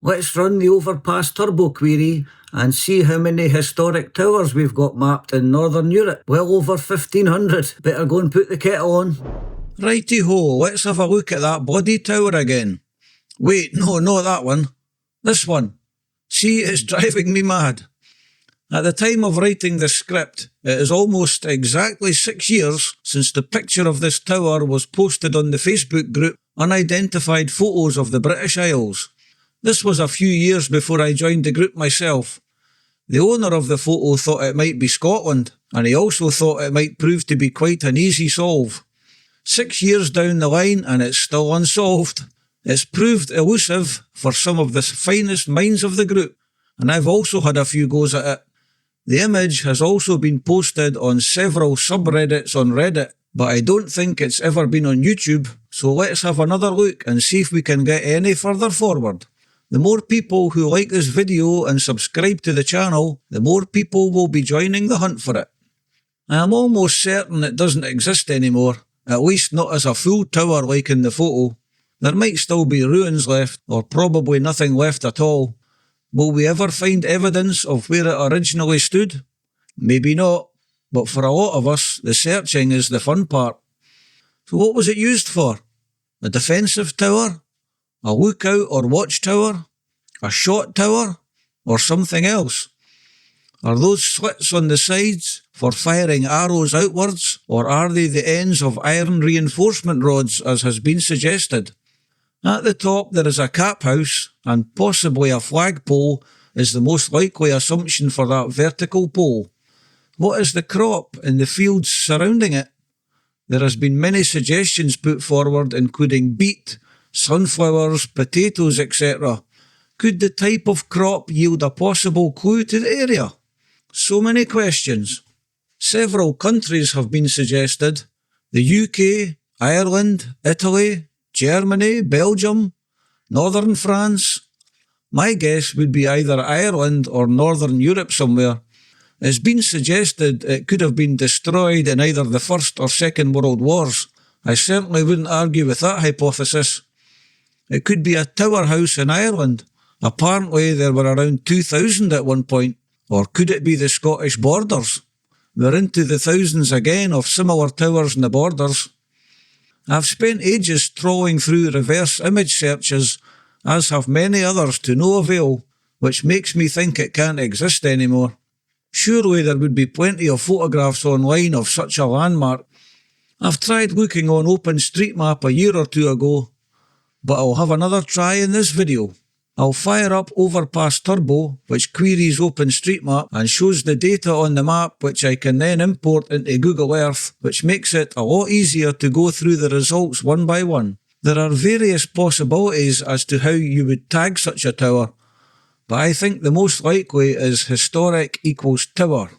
Let's run the overpass turbo query and see how many historic towers we've got mapped in Northern Europe. Well over 1,500. Better go and put the kettle on. Righty-ho, let's have a look at that bloody tower again. Wait, no, not that one. This one. See, it's driving me mad. At the time of writing this script, it is almost exactly 6 years since the picture of this tower was posted on the Facebook group Unidentified Photos of the British Isles. This was a few years before I joined the group myself. The owner of the photo thought it might be Scotland, and he also thought it might prove to be quite an easy solve. 6 years down the line and it's still unsolved. It's proved elusive for some of the finest minds of the group, and I've also had a few goes at it. The image has also been posted on several subreddits on Reddit, but I don't think it's ever been on YouTube, so let's have another look and see if we can get any further forward. The more people who like this video and subscribe to the channel, the more people will be joining the hunt for it. I am almost certain it doesn't exist anymore, at least not as a full tower like in the photo. There might still be ruins left, or probably nothing left at all. Will we ever find evidence of where it originally stood? Maybe not, but for a lot of us, the searching is the fun part. So what was it used for? A defensive tower? A lookout or watchtower? A shot tower? Or something else? Are those slits on the sides for firing arrows outwards, or are they the ends of iron reinforcement rods as has been suggested? At the top there is a cap house, and possibly a flagpole is the most likely assumption for that vertical pole. What is the crop in the fields surrounding it? There has been many suggestions put forward, including beet, sunflowers, potatoes, etc. Could the type of crop yield a possible clue to the area? So many questions. Several countries have been suggested: the UK, Ireland, Italy, Germany, Belgium, Northern France. My guess would be either Ireland or Northern Europe somewhere. It's been suggested it could have been destroyed in either the First or Second World Wars. I certainly wouldn't argue with that hypothesis. It could be a tower house in Ireland. Apparently there were around 2,000 at one point. Or could it be the Scottish borders? We're into the thousands again of similar towers in the borders. I've spent ages trawling through reverse image searches, as have many others, to no avail, which makes me think it can't exist anymore. Surely there would be plenty of photographs online of such a landmark. I've tried looking on OpenStreetMap a year or two ago, but I'll have another try in this video. I'll fire up Overpass Turbo, which queries OpenStreetMap and shows the data on the map, which I can then import into Google Earth, which makes it a lot easier to go through the results one by one. There are various possibilities as to how you would tag such a tower, but I think the most likely is historic equals tower.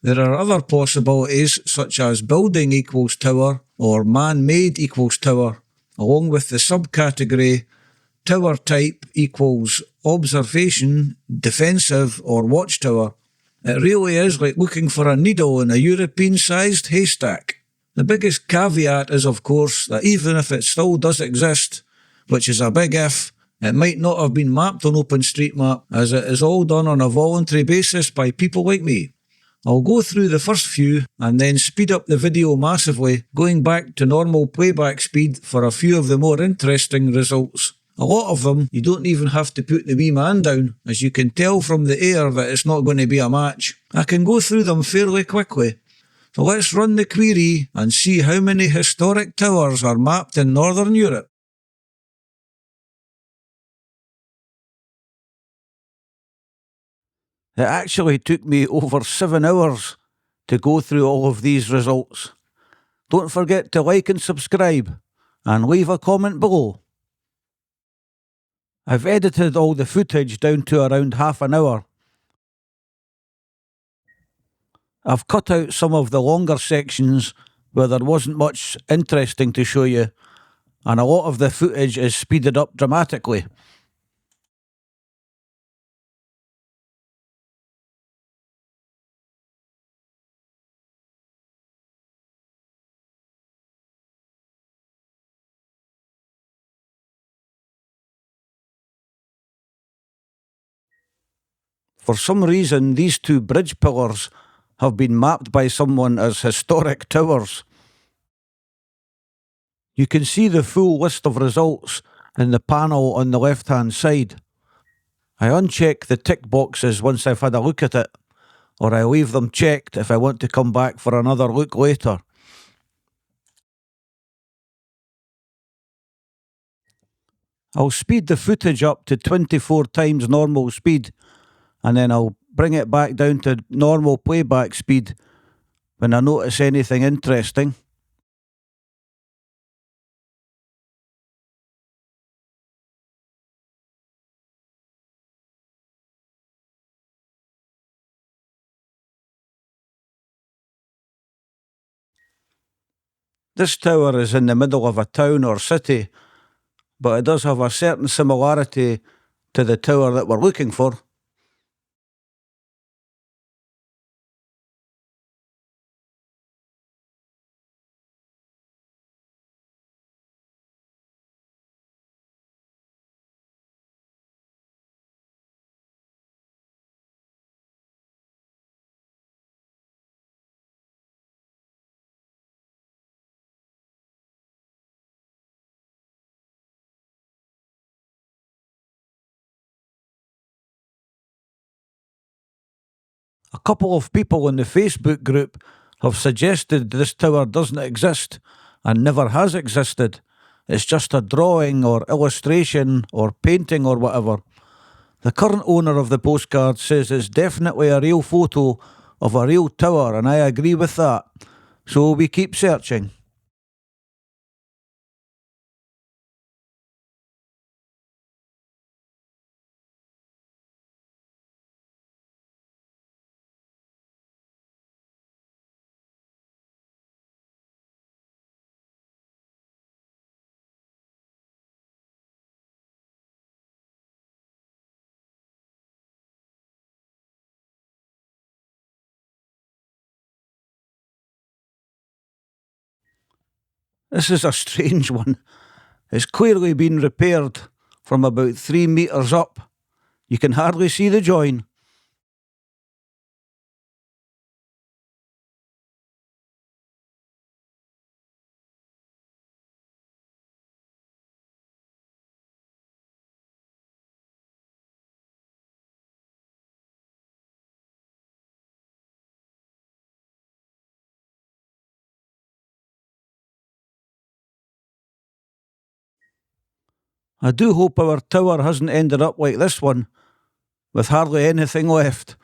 There are other possibilities such as building equals tower or man-made equals tower, along with the subcategory tower type equals observation, defensive or watchtower. It really is like looking for a needle in a European-sized haystack. The biggest caveat is, of course, that even if it still does exist, which is a big if, it might not have been mapped on OpenStreetMap, as it is all done on a voluntary basis by people like me. I'll go through the first few and then speed up the video massively, going back to normal playback speed for a few of the more interesting results. A lot of them, you don't even have to put the wee man down, as you can tell from the air that it's not going to be a match. I can go through them fairly quickly. So let's run the query and see how many historic towers are mapped in Northern Europe. It actually took me over 7 hours to go through all of these results. Don't forget to like and subscribe, and leave a comment below. I've edited all the footage down to around half an hour. I've cut out some of the longer sections where there wasn't much interesting to show you, and a lot of the footage is speeded up dramatically. For some reason, these two bridge pillars have been mapped by someone as historic towers. You can see the full list of results in the panel on the left-hand side. I uncheck the tick boxes once I've had a look at it, or I leave them checked if I want to come back for another look later. I'll speed the footage up to 24 times normal speed, and then I'll bring it back down to normal playback speed when I notice anything interesting. This tower is in the middle of a town or city, but it does have a certain similarity to the tower that we're looking for. A couple of people in the Facebook group have suggested this tower doesn't exist and never has existed. It's just a drawing or illustration or painting or whatever. The current owner of the postcard says it's definitely a real photo of a real tower, and I agree with that. So we keep searching. This is a strange one. It's clearly been repaired from about 3 metres up. You can hardly see the join. I do hope our tower hasn't ended up like this one, with hardly anything left.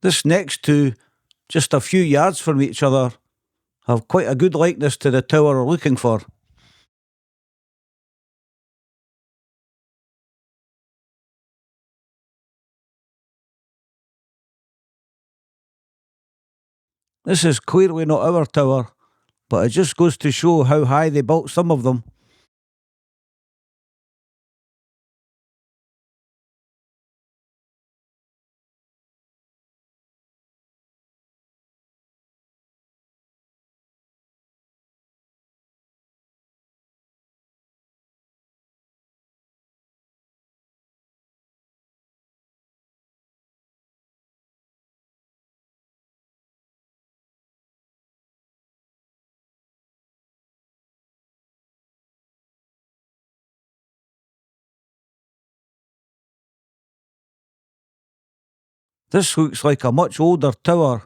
This next two, just a few yards from each other, have quite a good likeness to the tower we're looking for. This is clearly not our tower, but it just goes to show how high they built some of them. This looks like a much older tower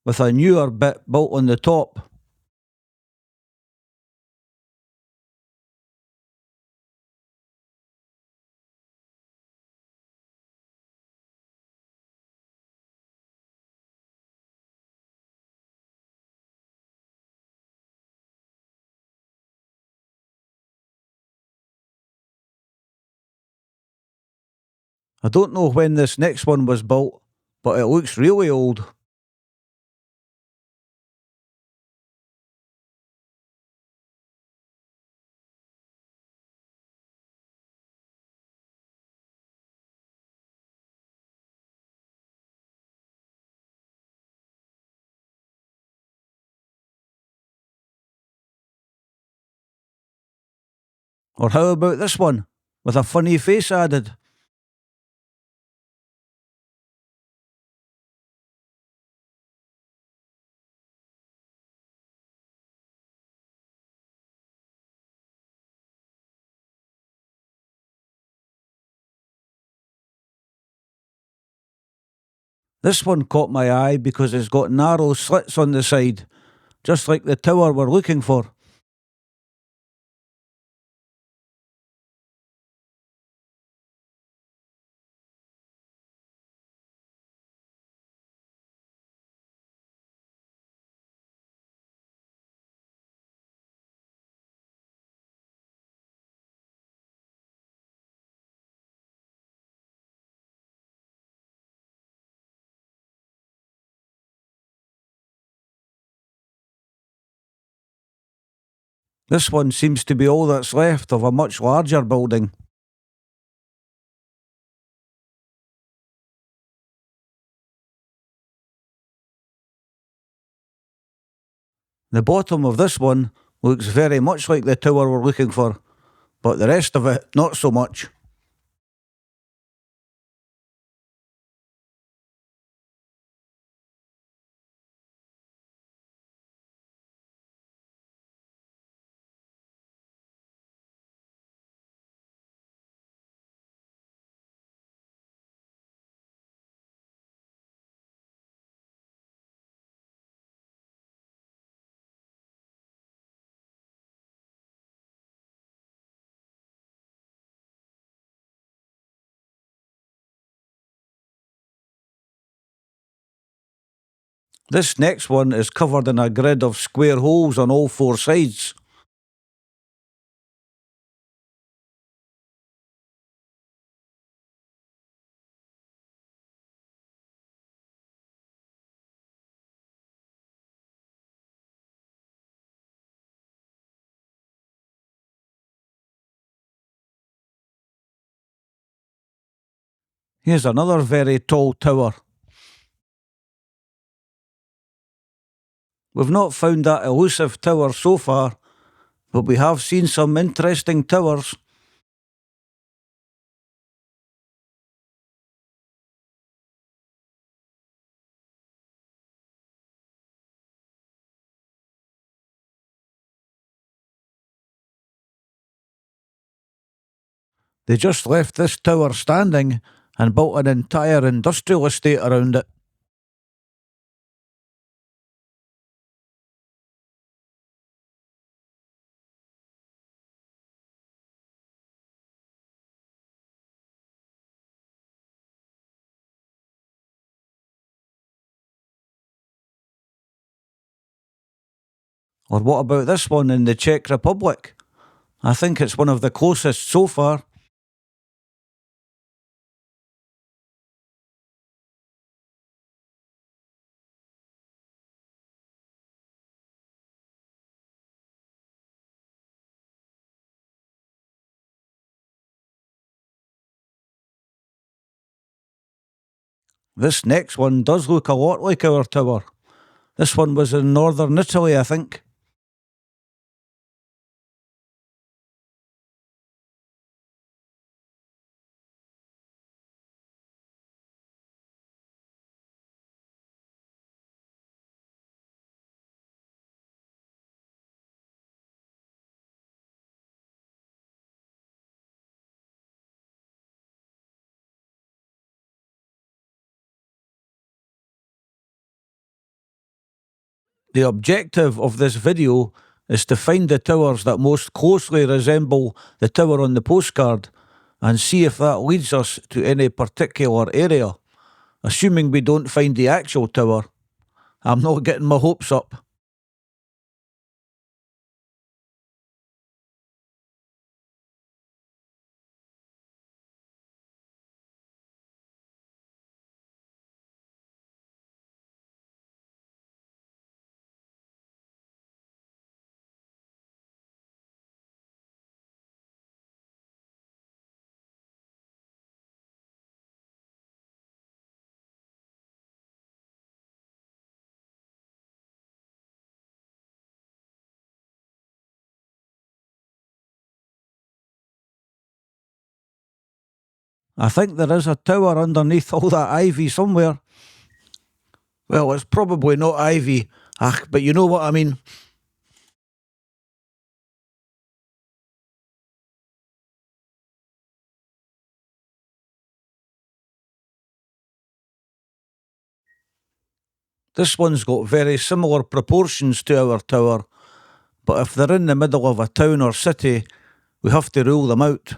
with a newer bit built on the top. I don't know when this next one was built, but it looks really old. Or how about this one, with a funny face added? This one caught my eye because it's got narrow slits on the side, just like the tower we're looking for. This one seems to be all that's left of a much larger building. The bottom of this one looks very much like the tower we're looking for, but the rest of it, not so much. This next one is covered in a grid of square holes on all four sides. Here's another very tall tower. We've not found that elusive tower so far, but we have seen some interesting towers. They just left this tower standing and built an entire industrial estate around it. Or what about this one in the Czech Republic? I think it's one of the closest so far. This next one does look a lot like our tower. This one was in northern Italy, I think. The objective of this video is to find the towers that most closely resemble the tower on the postcard and see if that leads us to any particular area. Assuming we don't find the actual tower, I'm not getting my hopes up. I think there is a tower underneath all that ivy somewhere. Well, it's probably not ivy, but you know what I mean. This one's got very similar proportions to our tower, but if they're in the middle of a town or city, we have to rule them out.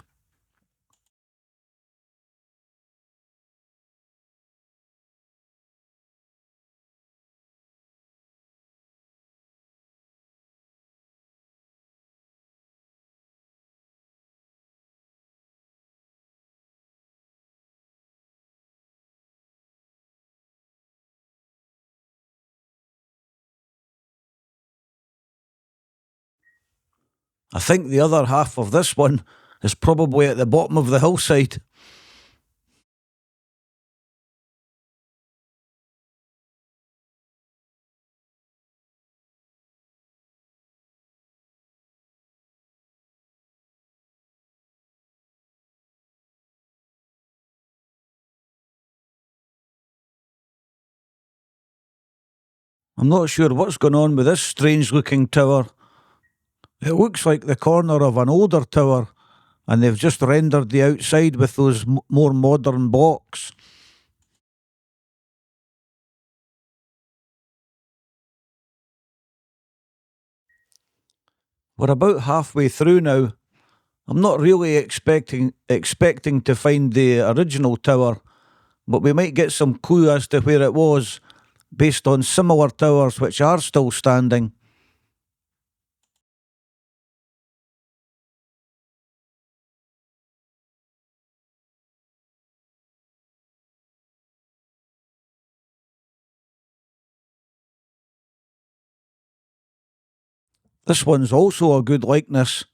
I think the other half of this one is probably at the bottom of the hillside. I'm not sure what's going on with this strange looking tower. It looks like the corner of an older tower, and they've just rendered the outside with those more modern blocks. We're about halfway through now. I'm not really expecting to find the original tower, but we might get some clue as to where it was based on similar towers which are still standing. This one's also a good likeness.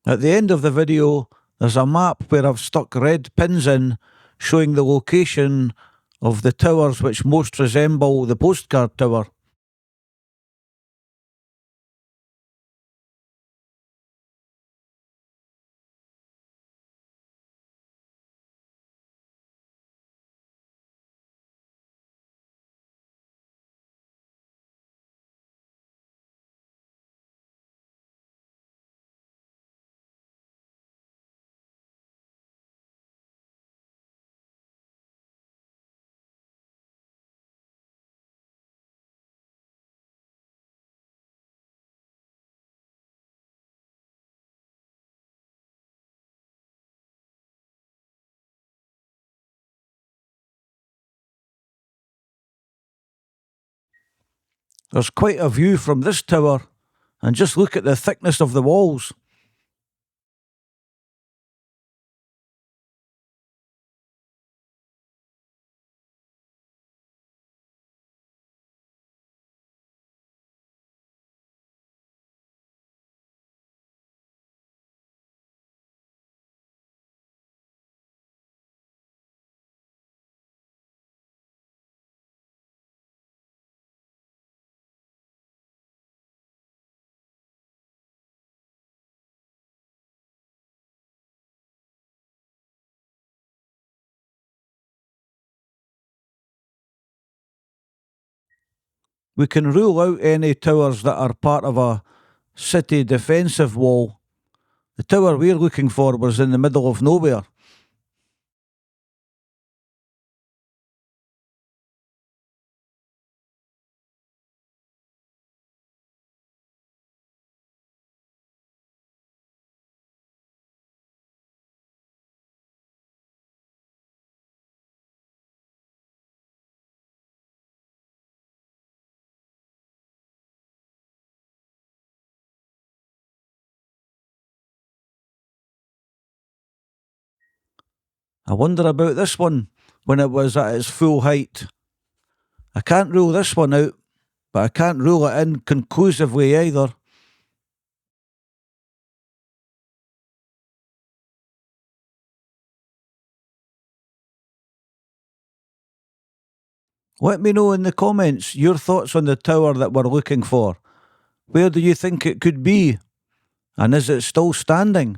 At the end of the video, there's a map where I've stuck red pins in showing the location of the towers which most resemble the Postcard tower. There's quite a view from this tower, and just look at the thickness of the walls. We can rule out any towers that are part of a city defensive wall. The tower we're looking for was in the middle of nowhere. I wonder about this one when it was at its full height. I can't rule this one out, but I can't rule it in conclusively either. Let me know in the comments your thoughts on the tower that we're looking for. Where do you think it could be? And is it still standing?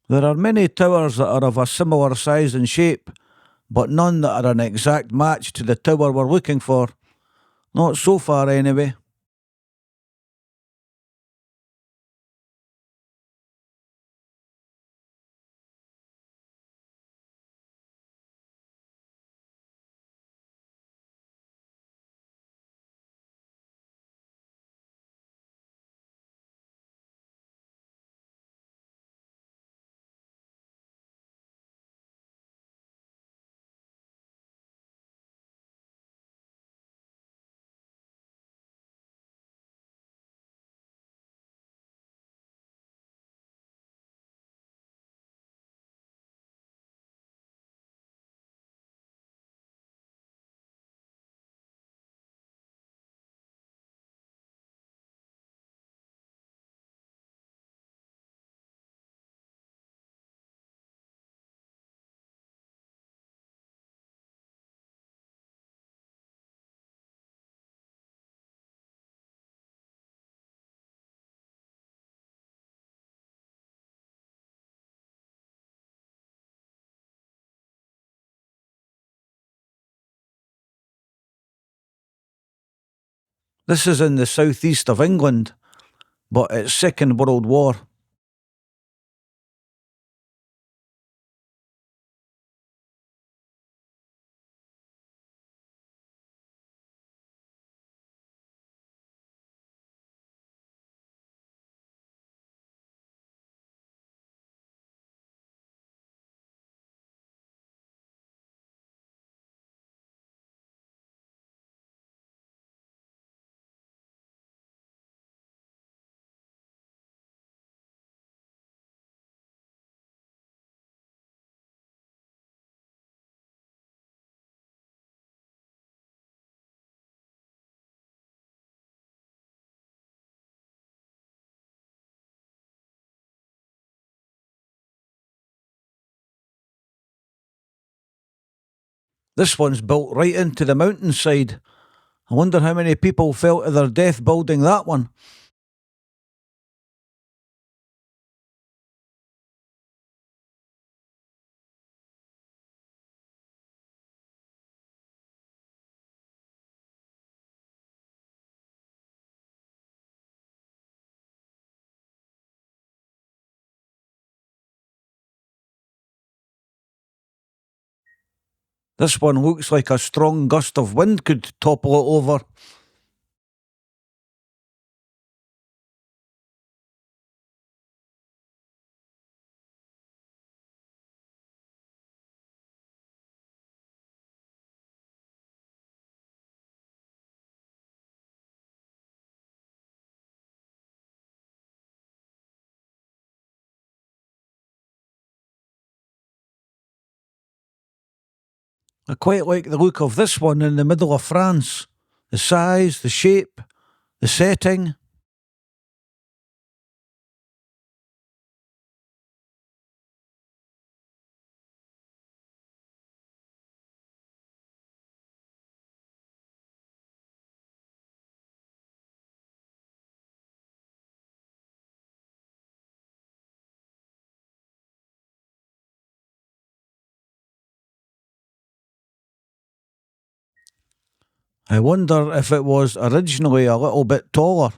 There are many towers that are of a similar size and shape, but none that are an exact match to the tower we're looking for. Not so far, anyway. This is in the southeast of England, but it's Second World War. This one's built right into the mountainside. I wonder how many people fell to their death building that one. This one looks like a strong gust of wind could topple it over. I quite like the look of this one in the middle of France. The size, the shape, the setting. I wonder if it was originally a little bit taller.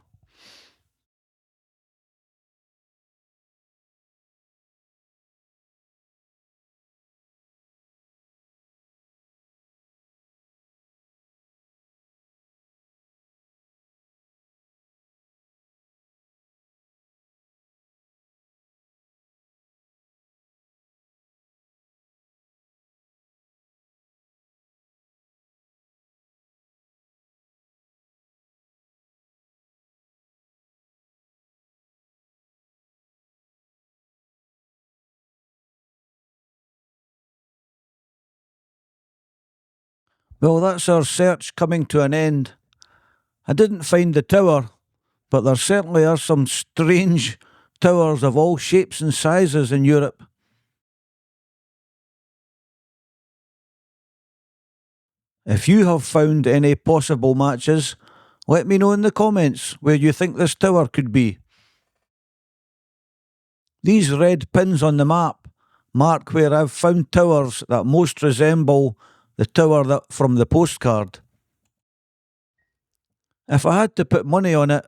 Well, that's our search coming to an end. I didn't find the tower, but there certainly are some strange towers of all shapes and sizes in Europe. If you have found any possible matches, let me know in the comments where you think this tower could be. These red pins on the map mark where I've found towers that most resemble the tower from the postcard. If I had to put money on it,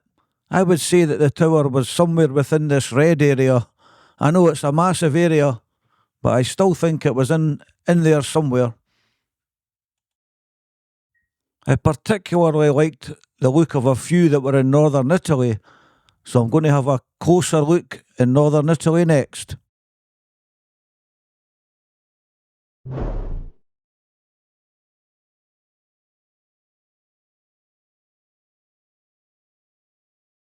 I would say that the tower was somewhere within this red area. I know it's a massive area, but I still think it was in there somewhere. I particularly liked the look of a few that were in northern Italy, so I'm going to have a closer look in northern Italy next.